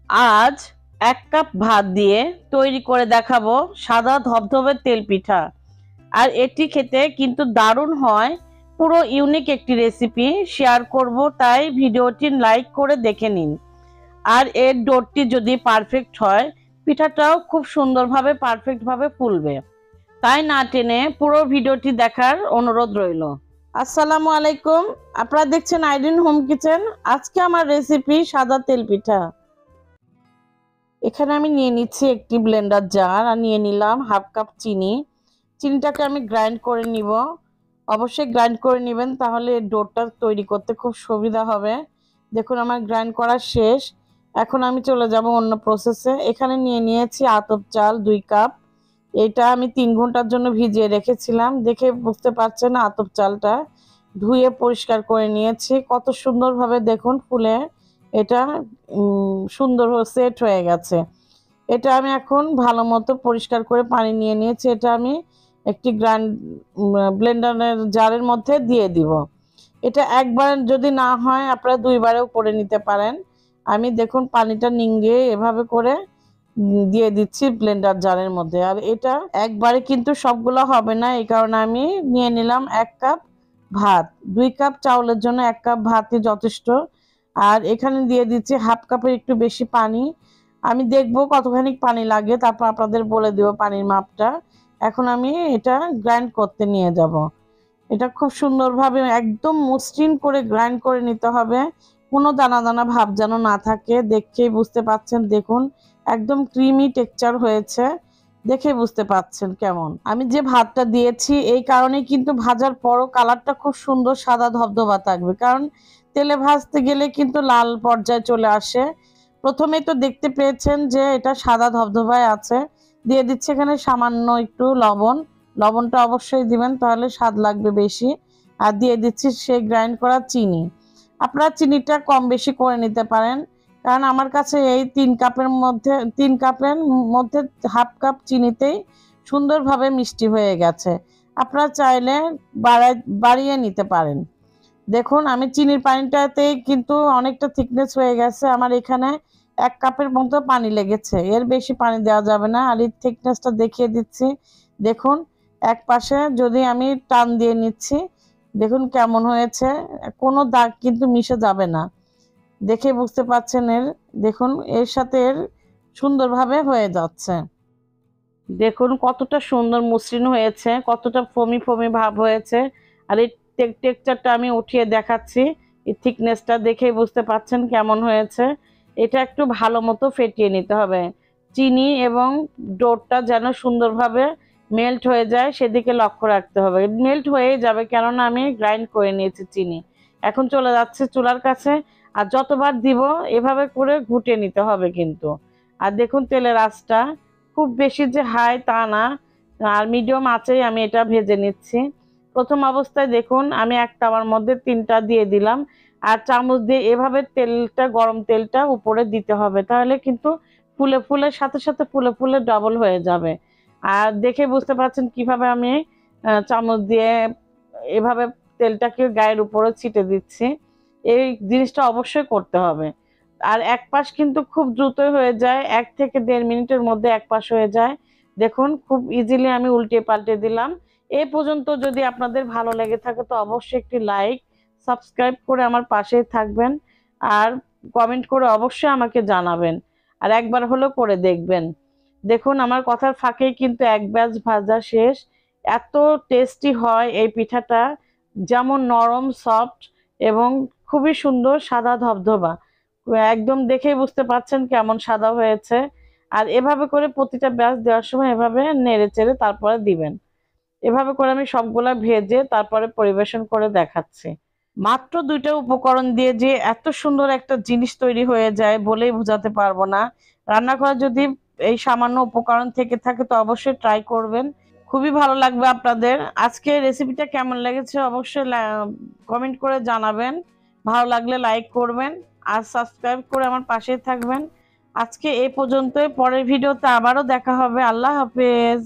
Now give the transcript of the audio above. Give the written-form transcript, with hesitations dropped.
আজ 1 কাপ ভাত দিয়ে তৈরি করে দেখাবো সাদা ধবধবে তেল পিঠা। আর এটি খেতে কিন্তু দারুণ হয়। পুরো ইউনিক একটি রেসিপি শেয়ার করব, তাই ভিডিওটি লাইক করে দেখে নিন। আর এর ডোরটি যদি পারফেক্ট হয়, পিঠাটাও খুব সুন্দরভাবে পারফেক্টভাবে ফুলবে। তাই না টেনে পুরো ভিডিওটি দেখার অনুরোধ রইল। আসসালামু আলাইকুম, আপনারা দেখছেন আইরিন হোম কিচেন। আজকে আমার রেসিপি সাদা তেল পিঠা। এখানে আমি নিয়ে নিচ্ছি একটি ব্লেন্ডার জার, আর নিয়ে নিলাম 1/2 কাপ চিনি। চিনিটাকে আমি গ্রাইন্ড করে নিব। অবশ্যই গ্রাইন্ড করে নেবেন, তাহলে ডোটা তৈরি করতে খুব সুবিধা হবে। দেখুন আমার গ্রাইন্ড করা শেষ। এখন আমি চলে যাব অন্য প্রসেসে। এখানে নিয়ে নিয়েছি আতপ চাল 2 কাপ। এটা আমি 3 ঘন্টার জন্য ভিজিয়ে রেখেছিলাম। দেখে বুঝতে পারছেন আতপ চালটা ধুয়ে পরিষ্কার করে নিয়েছি। কত সুন্দরভাবে দেখুন ফুলে এটা সুন্দর সেট হয়ে গেছে। এটা আমি এখন ভালো মতো পরিষ্কার করে পানি নিয়ে নিয়েছি। এটা আমি একটি ব্লেন্ডারের জারের মধ্যে দিয়ে দিব। এটা একবার যদি না হয় আপনারা 2বারেও করে নিতে পারেন। আমি দেখুন পানিটা নিংড়িয়ে এভাবে করে দিয়ে দিচ্ছি ব্লেন্ডার জারের মধ্যে। আর এটা একবারে কিন্তু সবগুলো হবে না, এই কারণে আমি নিয়ে নিলাম 1 কাপ ভাত। 2 কাপ চাউলের জন্য 1 কাপ ভাতই যথেষ্ট। আর এখানে দিয়ে দিচ্ছি 1/2 কাপের একটু বেশি পানি। আমি দেখবো কতখানি পানি লাগে, তারপর আপনাদের বলে দেব পানির মাপটা। এখন আমি এটা গ্রাইন্ড করতে নিয়ে যাব। এটা খুব সুন্দরভাবে একদম মসৃণ করে গ্রাইন্ড করে নিতে হবে। কোনো দানা দানা ভাব যেন না থাকে। দেখেই বুঝতে পাচ্ছেন, দেখুন একদম ক্রিমি টেক্সচার হয়েছে। দেখে বুঝতে পাচ্ছেন কেমন। আমি যে ভাতটা দিয়েছি এই কারণে কিন্তু ভাজার পরও কালারটা খুব সুন্দর সাদা ধবধবা থাকবে, কারণ তেলে ভাজতে গেলে কিন্তু লাল পর্যায়ে চলে আসে। প্রথমেই তো দেখতে পেয়েছেন যে এটা সাদা ধবধবায় আছে। দিয়ে দিচ্ছে এখানে সামান্য একটু লবণ। লবণটা অবশ্যই দিবেন, তাহলে স্বাদ লাগবে বেশি। আর দিয়ে দিচ্ছি সেই গ্রাইন্ড করা চিনি। আপনারা চিনিটা কম বেশি করে নিতে পারেন, কারণ আমার কাছে এই 3 কাপের মধ্যে 1/2 কাপ চিনিতেই সুন্দরভাবে মিষ্টি হয়ে গেছে। আপনারা চাইলে বাড়িয়ে নিতে পারেন। দেখুন আমি চিনির পানিটাতেই কিন্তু অনেকটা থিকনেস হয়ে গেছে। আমার এখানে 1 কাপের মতো পানি লেগেছে, এর বেশি পানি দেওয়া যাবে না। আর এই থিকনেসটা দেখিয়ে দিচ্ছি। দেখুন এক পাশে যদি আমি টান দিয়ে নিচ্ছি, দেখুন কেমন হয়েছে। কোনো দাগ কিন্তু মিশে যাবে না। দেখে বুঝতে পাচ্ছেন দেখুন এর সাথে সুন্দরভাবে হয়ে যাচ্ছে। দেখুন কতটা সুন্দর মসৃণ হয়েছে, কতটা ফোমি ফোমি ভাব হয়েছে। আর এই টেক্সচারটা আমি উঠিয়ে দেখাচ্ছি। এই থিকনেসটা দেখেই বুঝতে পাচ্ছেন কেমন হয়েছে। এটা একটু ভালো মতো ফেটিয়ে নিতে হবে। চিনি এবং ডোরটা যেন সুন্দরভাবে মেল্ট হয়ে যায় সেদিকে লক্ষ্য রাখতে হবে। মেল্ট হয়েই যাবে, কেননা আমি গ্রাইন্ড করে নিয়েছি চিনি। এখন চলে যাচ্ছে চুলার কাছে। আর যতবার দিব এভাবে করে ঘুটে নিতে হবে কিন্তু। আর দেখুন তেলের আঁচটা খুব বেশি যে হাই তা না, আর মিডিয়াম আঁচেই আমি এটা ভেজে নিচ্ছি। প্রথম অবস্থায় দেখুন আমি এক তাওয়ার মধ্যে 3টা দিয়ে দিলাম। আর চামচ দিয়ে এভাবে তেলটা, গরম তেলটা উপরে দিতে হবে, তাহলে কিন্তু ফুলে ফুলে সাথে সাথে ফুলে ফুলে ডবল হয়ে যাবে। আর দেখে বুঝতে পারছেন কিভাবে আমি চামচ দিয়ে এভাবে তেলটাকে গায়ের উপরে ছিটে দিচ্ছি। এই জিনিসটা অবশ্যই করতে হবে। আর এক পাশ কিন্তু খুব দ্রুতই হয়ে যায়, 1 থেকে 1.5 মিনিটের মধ্যে এক পাশ হয়ে যায়। দেখুন খুব ইজিলি আমি উল্টে পাল্টে দিলাম। এই পর্যন্ত যদি আপনাদের ভালো লেগে থাকে তো অবশ্যই একটি লাইক, সাবস্ক্রাইব করে আমার পাশেই থাকবেন। আর কমেন্ট করে অবশ্যই আমাকে জানাবেন। আর একবার হলেও করে দেখবেন। দেখুন আমার কথার ফাঁকেই কিন্তু এক ব্যাচ ভাজা শেষ। এত টেস্টি হয় এই পিঠাটা, যেমন নরম সফট এবং খুবই সুন্দর সাদা ধবধবা। একদম দেখেই বুঝতে পারছেন কেমন সাদা হয়েছে। আর এভাবে করে প্রতিটা ব্যাচ দেওয়ার সময় এভাবে নেড়ে চেড়ে তারপরে দিবেন। এভাবে করে আমি সবগুলা ভেজে তারপরে পরিবেশন করে দেখাচ্ছি। মাত্র 2টা উপকরণ দিয়ে যে এত সুন্দর একটা জিনিস তৈরি হয়ে যায় বলেই বোঝাতে পারবো না। রান্নাঘরে যদি এই সামান্য উপকরণ থেকে থাকে তো অবশ্যই ট্রাই করবেন। খুবই ভালো লাগবে আপনাদের। আজকে রেসিপিটা কেমন লেগেছে অবশ্যই কমেন্ট করে জানাবেন। ভালো লাগলে লাইক করবেন। আর সাবস্ক্রাইব করে আমার পাশেই থাকবেন। আজকে এই পর্যন্তই, পরের ভিডিওতে আবারও দেখা হবে। আল্লাহ হাফেজ।